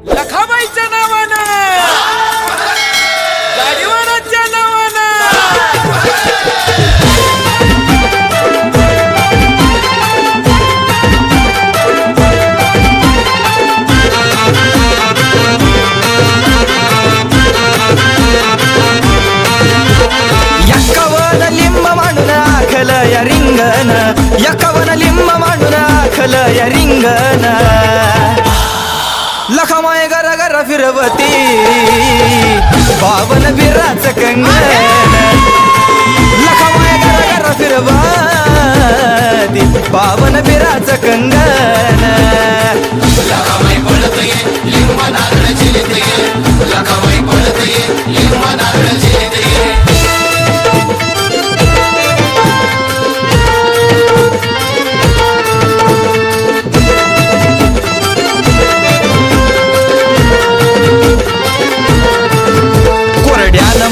लखाबाईच्या नावानं गाडीवानाच्या नावानं यक्कवन लिंब मांडून आखल या रिंगण यक्कवन लिंब मांडून आखल या रिंगण लखमाय गर गर फिरवती बावन बिराच कंगण लखमाय गर गर फिरवती बावन बिराच कंगण लखाबाई पळतये लिंब नारळ चिलितये लखाबाई पळतये लिंब नारळ चिलितये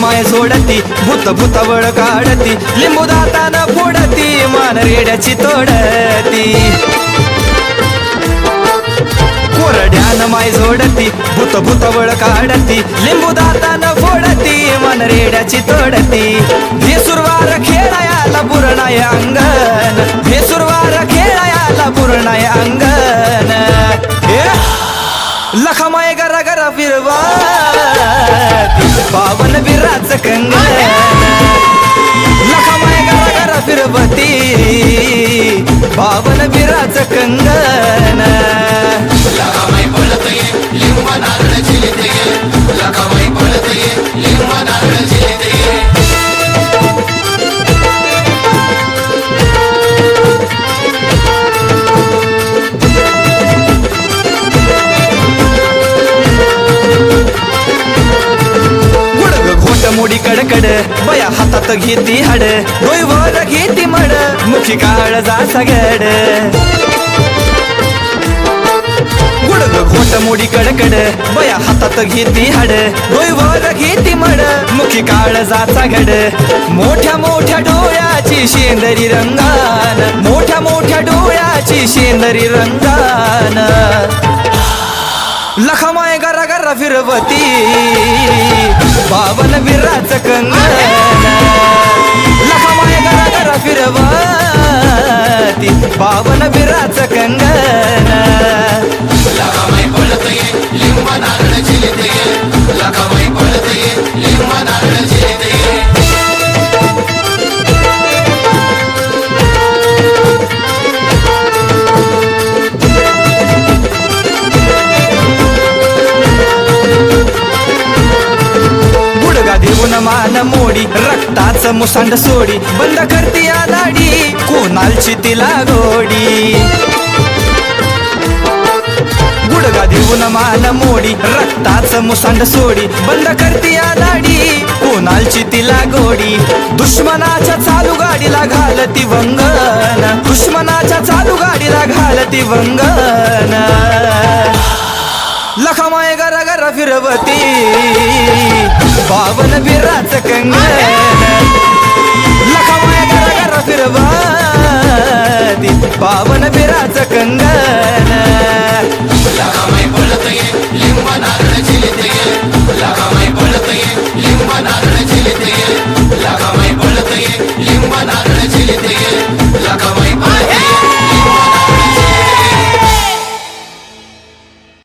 माय सोडती भूत भूतावळ काढती लिंबू दातानं फोडती मान रेड्याची तोडती कोरड्यानं माय सोडती भूत भूतावळ काढती लिंबू दातानं फोडती मान रेड्याची तोडती भेसुरवार खेळायाला पुरणाय अंगण भेसुरवार खेळायाला पुरणाय अंगण लखमाय गरा गरा फिरवा बावन बिराच कंगण लखमाय गरा गरा फिरवती बावन बिराच कंगण लखाबाई पळतये लिंब नारळ चिलितये लखाबाई पळतये लिंब नारळ चिलितये मोडी कडकड बया हातात घेती हाड डोईवर घेती मड मुखी काळ जा सगड गुडग घोट मोडी कडकड बया हातात घेती हाड डोईवर घेती मड मुखी काळ जा सगड मोठ्या मोठ्या डोळ्याची शेंदरी रंगान मोठ्या मोठ्या डोळ्याची शेंदरी रंगान लखमाय गरा गरा फिरवती बावन बिराच कंगण लखमाय गरा गरा फिरवती बावन बिराच कंगण लखाबाई पळतये लिंब नारळ चिलितये लखाबाई पळतये लिंब नारळ चिलितये देऊन मान मोडी रक्ताच मुसांड सोडी बंद करती या नाडी कोणालची तिला गोडी गुडगा देऊन मान मोडी रक्ताच मुसांड सोडी बंद करती या नाडी कोणालची तिला गोडी दुश्मनाच्या चालू गाडीला घालती वंगण दुश्मनाच्या चालू गाडीला घालती वंगण लखमाय गरा गरा फिरवती बावन बिराच कंगण लखमाय गरा गरा फिरवती बावन बिराच कंगण लखाबाई